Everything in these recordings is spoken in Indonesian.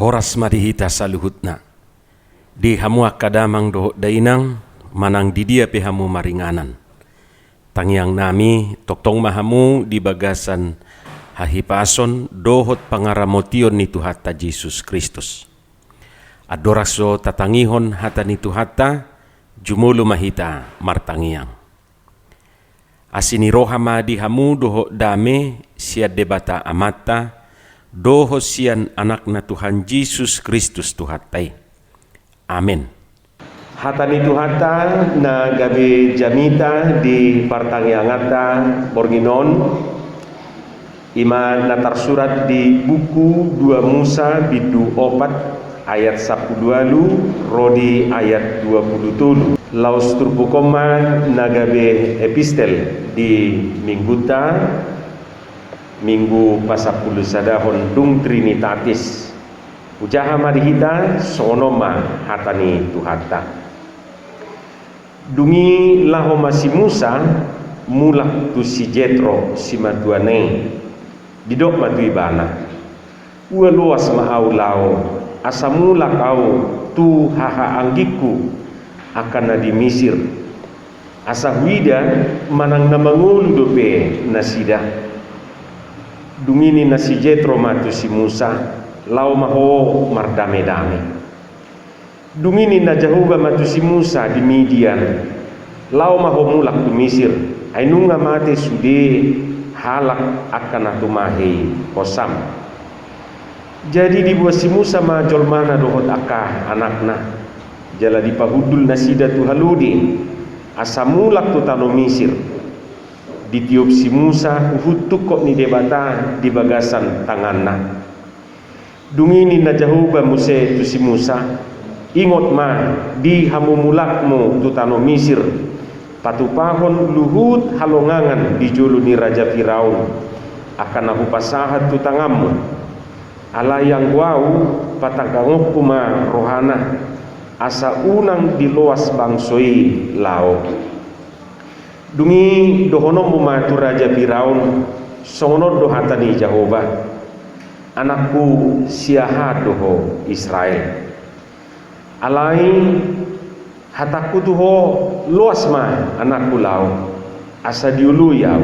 horas marihita saluhutna. Di hamu akadamang dohok dainang, manang di dia pehamu maringanan. Tangyang nami, toktong mahamu di bagasan hahipason dohot pangaramotion ni Tuhata Yesus Kristus. Adoraso tatangihon hata ni Tuhata, jumulu mahita martangiang. Asini rohama di hamu dohok dame siad debata amata, doho sian anak na Tuhan Yesus Kristus Tuhatai. Amin. Hatani Tuhata na gabi jamita di partangiangata borginon ima natar surat di buku 2 Musa bidu 4 ayat 12 rodi ayat 27. Laus turbukoma na gabi epistel di mingguta Minggu pasapuluh sadahon dung Trinitatis ujaha marihita sonoma hatani Tuhata dungi laho masi Musa mulak tu si Jetro si matuane didok matu ibana ua luas maau lao asa mulak au tu haha anggiku akan di Misir asa huida manang namangul dope nasida dungini nasi Jetro matu si Musa lau maho mardame-dame dungini na Jahuba matu si Musa di Midian lau maho mulak tu Misir ainunga mate sude halak akan atu mahe kosam. Jadi dibuat si Musa majol mana dohot akah anakna jala dipahudul nasida tu haludi asa mulak tu tano Misir ditiup si Musa uhutuk kok ni debata di bagasan tanganna dungini na Jahuba muse tu si Musa ingot ma di hamu mulakmu tu tano Misir patupahon luhut halongangan di julu ni Raja Firaun akan aku pasahat tu tangamu ala yang wau patagangok kuma rohana asa unang di loas bangsoi lao dungi dohono mumatu Raja Firaun songonod dohatani Jehova anakku siaha doho Israel alai hataku tuho luas ma anakku lau asa diulu yau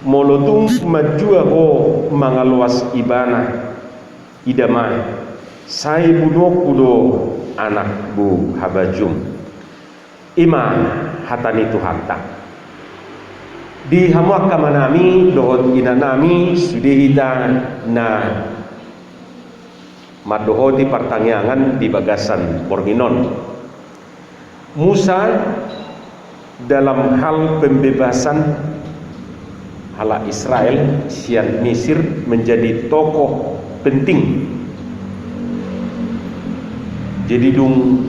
molotung majua ho mangaluas ibana idama sai bunoku do anak bu habajum ima hatani Tuhata di hamuaka manami dohot inanami sudihita na madohoti pertanyaan di bagasan Borginon Musa dalam hal pembebasan ala Israel sian Mesir menjadi tokoh penting jadi dung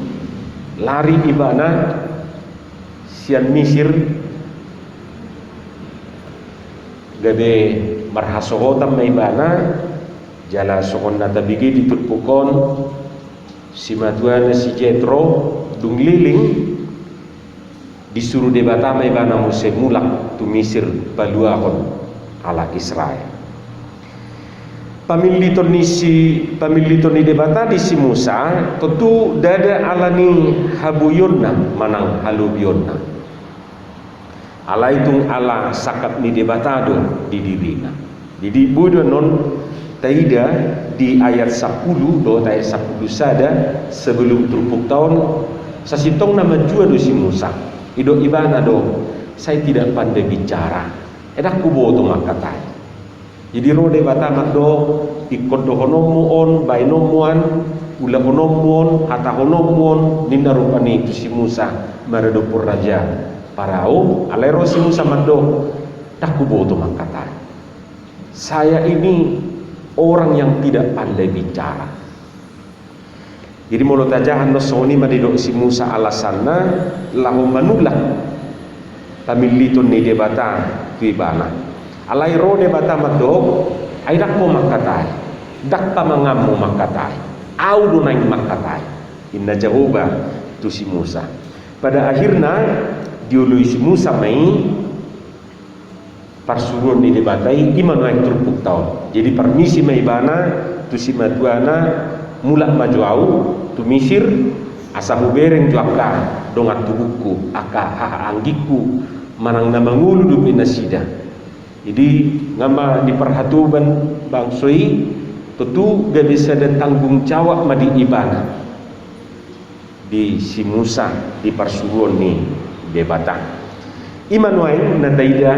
lari ibana sian Mesir gade marhasohotam na ibana jala sokon nata bigi ditutpukon si matuan si Jetro dung liling disuruh debata na ibana muse mulak tu Misir baluahon ala Israel pamiliton ni debata di si Musa tentu dada alani habuyonna manang halubionna ala itung ala sakat ni debatado di dirina jadi budo non taida di ayat 10 do ayat 10 sada sebelum terupuk tahun sasitong nama jua do si Musa ido ibana do saya tidak pandai bicara edak kubo to makatai jadi ro debata do ikut do honomuon bainomuan ula honomuon hata honomuon ninda rupani tu si Musa maredopur raja Parau alero si Musa mando tak kuboto mangkata saya ini orang yang tidak pandai bicara jadi mulut ajahan nosoni madidok si Musa alasanna lahu manulak tamilitun ni debata tuibana alai ro debata madok ai dak mo mangkata dak pamangamu mangkata au dunai mangkata inna Jahuba tu si Musa pada akhirnya diului si Musa mai parsuruan di debatai imanu yang terpuk tahun jadi permisi mai bana tu si matuana mulak maju au tu Misir asa hubereng tu aka dongat tu buku aka haha anggiku manang nama ngulu du pinasida. Jadi ngama diperhatuban bangsoi tentu gak bisa ada tanggung jawab madi ibana di si Musa di persuruan ni debatan iman wain nataida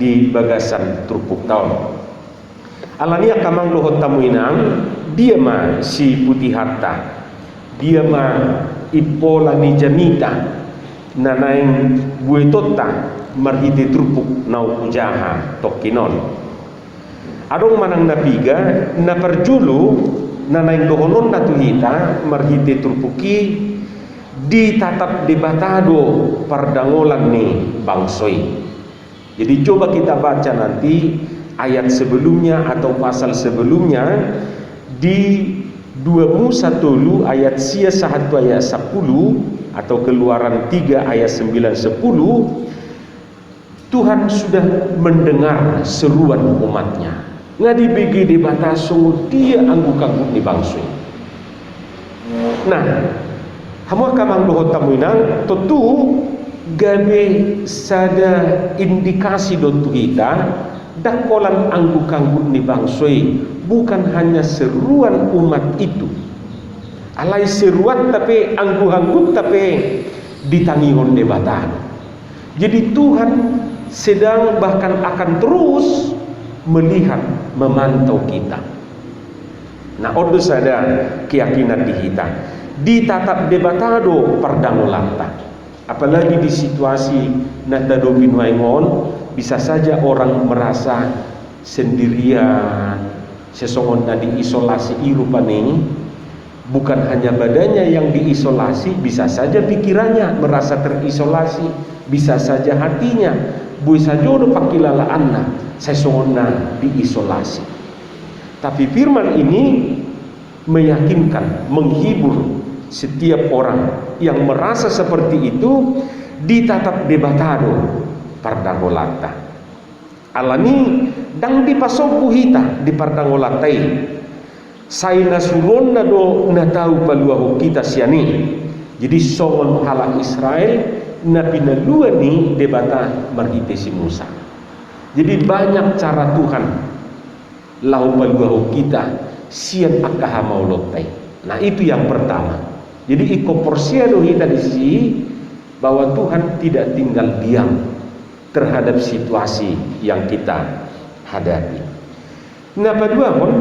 di bagasan trupuk tahun alania kamang lohot tamuinang dia ma si putih harta dia ma ipola ni jamita nanaing buetota marhite trupuk nau kujaha tokinon adong manang nabiga na perjulu nanaing dohonon natuhita marhite trupuki ditatap debatado perdangolan nih bangsoi. Jadi coba kita baca nanti ayat sebelumnya atau pasal sebelumnya di 2 Musa tolu ayat sia 1 ayat 10 atau Keluaran 3 ayat 9-10 Tuhan sudah mendengar seruan umatnya. Ngadi begi debataso dia angguk-angguk ni bangsoi. Nah, hamu kamang dohot tamuinang tentu gabe sada indikasi don kita dakolan angguk-angguk ni bangsoi bukan hanya seruan umat itu alai seruan tapi angguk-angguk tapi ditangihon debatan. Jadi Tuhan sedang bahkan akan terus melihat memantau kita. Nah, odo sada keyakinan di kita ditatap debatado pardangolanta. Apalagi di situasi nadado binuaingon bisa saja orang merasa sendirian, sesongon na diisolasi irupane, bukan hanya badannya yang diisolasi, bisa saja pikirannya merasa terisolasi, bisa saja hatinya, bisa jodoh pakilalaanna, sesongon na diisolasi. Tapi firman ini meyakinkan, menghibur setiap orang yang merasa seperti itu ditatap debatado pardangolata. Alani dang dipasompu hita di pardangolatai. Saina suronna do natau paluahu kita siani. Jadi songon hala Israel na pinalua ni debata marhite si Musa. Jadi banyak cara Tuhan lau paluahu kita sian akaha maulotai. Nah, itu yang pertama. Jadi iko porsiado kita di sini bahwa Tuhan tidak tinggal diam terhadap situasi yang kita hadapi. Nah, kedua pun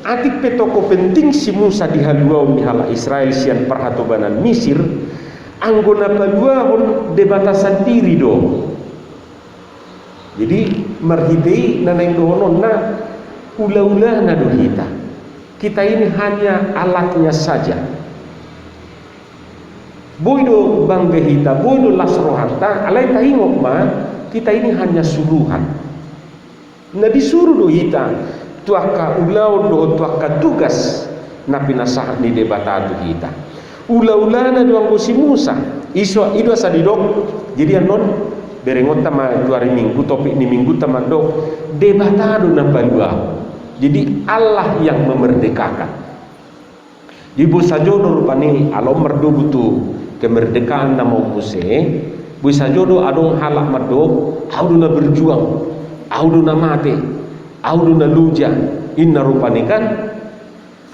atik petoko penting si Musa dihaluau mihala Israel sian perhatobanan Misir anggona kedua pun debatasan diri do. Jadi marhitei naneng dohonon na ula-ula na do kita. Kita ini hanya alatnya saja. Boydo bangge hita, boydo lasro harta, alai tahingok ma, kita ini hanya suruhan. Na disuruh do hita, tuaka ulau do tuaka tugas na pinasahat ni debatado hita. Ula-ula na doang si Musa, iso ido sa didok, jadi anon berengot tama 2 hari minggu, topik ni minggu tama dok, debatado na palua. Jadi Allah yang memerdekakan. Ibu sajodo rupani alo merdu butuh kemerdekaan nama Muse. Bu sajodo adong halak merdu, auduna berjuang, auduna mati, auduna luja. Inna rupani kan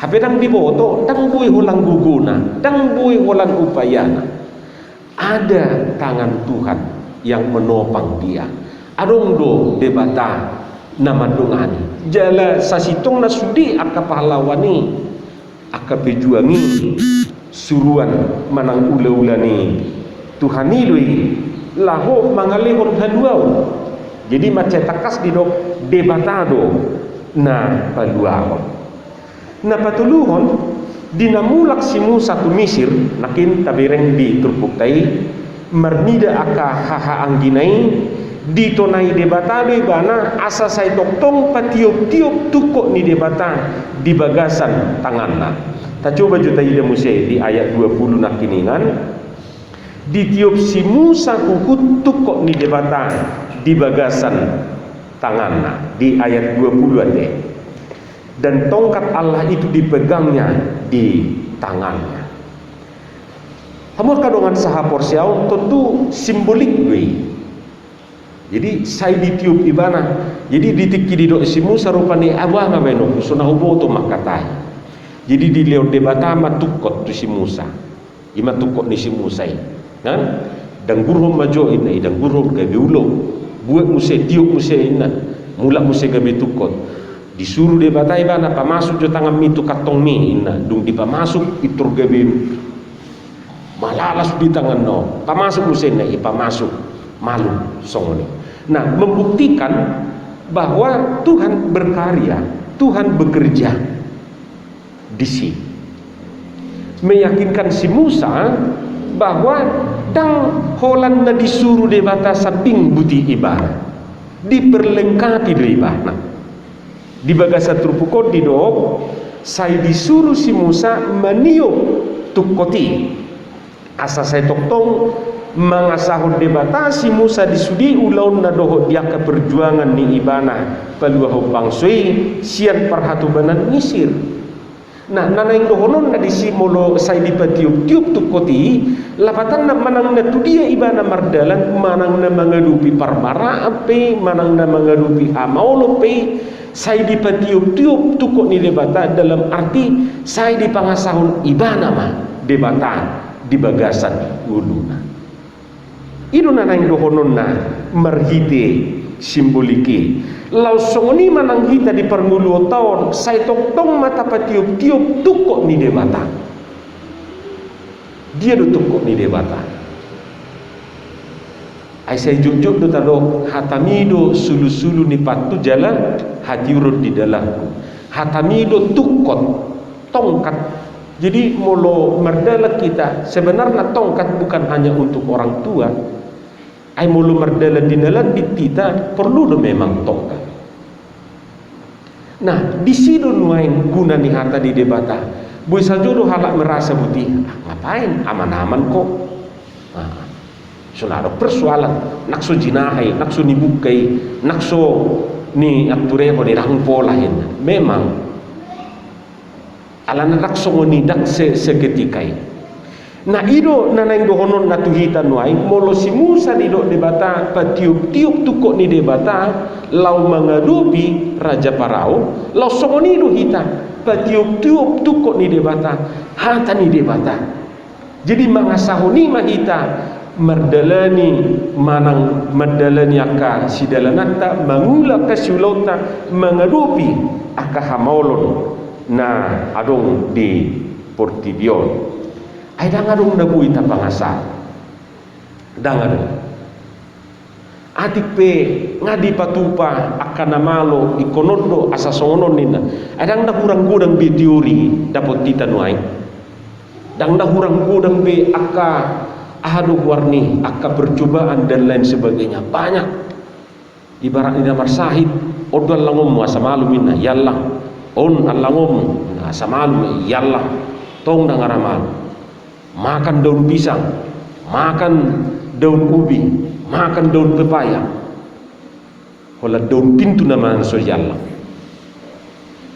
hapedang diboto, dang bui hulang guguna, dang bui hulang upayana. Ada tangan Tuhan yang menopang dia. Adong do debata nama dongani. Jala sasitong na sudi aka pahalawani, aka pejuangi suruan manang ula-ula ni Tuhan idui laho mangalihon haluau. Jadi macetakas di dok debatado na paluahon. Na patuluhon dinamulak si Musa tu Misir nakin tabireng di turpuktai marnida aka haha angginai ditonai debatado ibana asa sai toktong patiup-tiup tukok ni debata di bagasan tanganna. Ta coba juta ida Musa di ayat 20 nakiningan ditiup si Musa kukut tukok ni debata di bagasan tanganna di ayat 20 ade. dan tongkat Allah itu dipegangnya di tangannya. Hamu kadongan saha porsiau tentu simbolik gue. Jadi saya ditiup ibana. Jadi ditiki di dok si Musa rupane abah ngabeno sunah hubo tu makatai. Jadi di leo debata matukot tu si Musa. Ima tukot ni si Musa. Kan? Dan gurhom majo ina dan gurhom gabe ulo. Buat muse tiup muse ina. Mula muse gabe tukot. Disuruh debata ibana pamasuk jo tangan mitu katong mi ina. Dung di pamasuk itur gabe malalas di tangan no. Pamasuk muse ina ipamasuk malu songoni. Nah, membuktikan bahwa Tuhan berkarya, Tuhan bekerja di sini. Meyakinkan si Musa bahwa dang holan na disuruh de bata samping buti ibadah, diperlengkapi de ibadah. Di bagasa trupukot di dok, saya disuruh si Musa meniup tukoti. Asa saya toktong mangasahun debatasi Musa disudi ulaun na doho dia ke perjuangan ni ibana paluaho pangsui sian perhatubanan Mesir. Nah nanaing dohonon na disimolo say dipatiup-tiup tukoti lapatan na manang na tudia ibana mardalan manang na mangadupi parmara ape manang na mangadupi amaulo pe say dipatiup-tiup tukot ni debata dalam arti say dipangasahun ibana mah debata di bagasan uluna. Ino na nang dohonon na marhite simboliki. Lau songoni manang hita di pernguluo taon say toktong mata patiup-tiup tukok ni debata. Dia do tukok ni debata. Ay say jujuk do tado hatamido sulu-sulu ni patu jalan hati urut di dalamku. Hatamido tukot tongkat. Jadi molo merdala kita sebenarnya tongkat bukan hanya untuk orang tua. Ai mulu merdala dinalan ditita perlu do memang tongkat. Nah, di sido nuain guna ni hata di debata. Boy sajodo halak merasa buti. Ngapain? Aman-aman kok. Sunado persoalan nakso jinahay, nakso nibukai, nakso ni aktureko ni rangpola hin. Memang ala nakso ngoni dak seketikai. Nah ido nanang dohonon natuhita nuai molo si Musa di dok debata patiup-tiup tukok ni debata lau mengadupi Raja Parao lau songoni do hita patiup-tiup tukok ni debata hata ni debata. Jadi mangasahuni mahita merdalani manang merdalani aka sidalanata mangula kasulauta mengadupi aka hamaulon na adong di Portibion. Ay dangadong nabuhi ta pangasa. Dangadong. Atik pe ngadi patupa akan namalo ikonondo asa songonon nina. Ay dang nahurang-gudang be teori dapat kita nuai. Dang nahurang-gudang be aka ahadu warni, aka percobaan dan lain sebagainya. Banyak. Ibarat ina marsahid odol langom asa malu minna yallah. On allangom asa malu yallah. Tong dangaramal. Makan daun pisang, makan daun ubi, makan daun pepaya. Kalau daun pintu nama sojalla.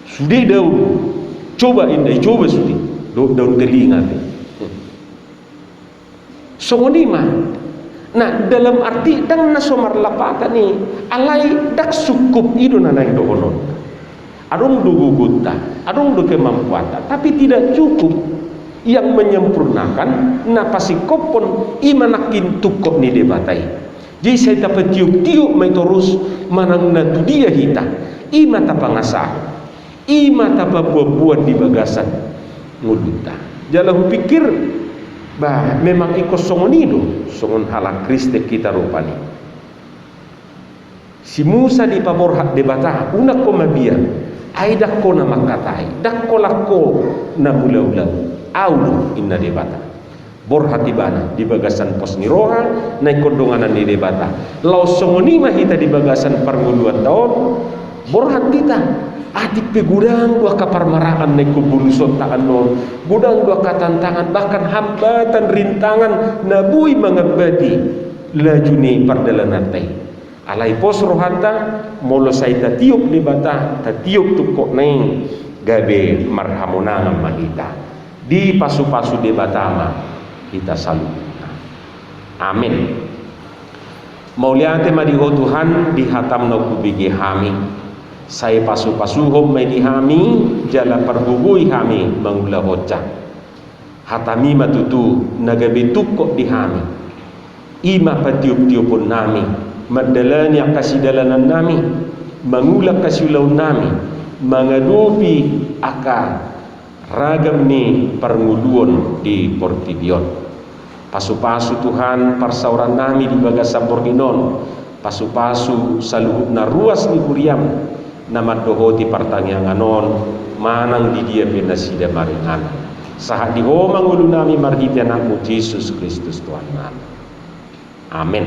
Sudah daun, coba indai, coba sudah daun telinga. Songonima. Nah dalam arti dan nasomar lapata ni alai dak sukup itu nanai dohonon. Adong duguguta, adong do kemampuan, tapi tidak cukup. Yang menyempurnakan napasi kopon imanakin tukok ni debatai. Jadi saya dapat tiup-tiup mai terus manang natu dia hita. Ima tapangasa. Ima tapa buat di bagasan nguduta. Jalan pikir bah memang ikut songonido, songon halak Kriste kita rupani. Si Musa di paborhat debata unak ko mabia. Ai dakko na makatai. Dakko lakko na bulau-bulau. Aulu inna debata borhati bana di bagasan pos niroha naik kondonganan di debata lau songoni mahita di bagasan parnguluan tahun borhat kita adik pe gudang dua kaparmaraan naik kubulusot taan non gudang dua katantangan bahkan hambatan rintangan nabui mangabadi lajuni pardalanatai Alai pos rohanta molo sai ta tiup di bata, ta tiup tu kok neng gabe marhamonanga manita. Di pasu-pasu di batama kita salut. Amin. Mauliate madiho Tuhan di hatam no kubigi hami. Saya pasu-pasu hom mai di hami jala perhubui hami mangula hoca. Hatami matutu nagabe tukok di hami. Ima patiup-tiupun nami, maddalan yang kasih dalanan nami, mangulak kasiulau nami, mengadupi aka ragam ni pernguluan di Portibion. Pasu-pasu Tuhan persauran nami di bagasa Porginon, pasu-pasu saluhut na ruas ni Kuriam, nama dohoti pertanyaan manang di dia penasida maringan. Sahat di homang ulu nami marhiti anakmu Yesus Kristus Tuhan nami. Amin.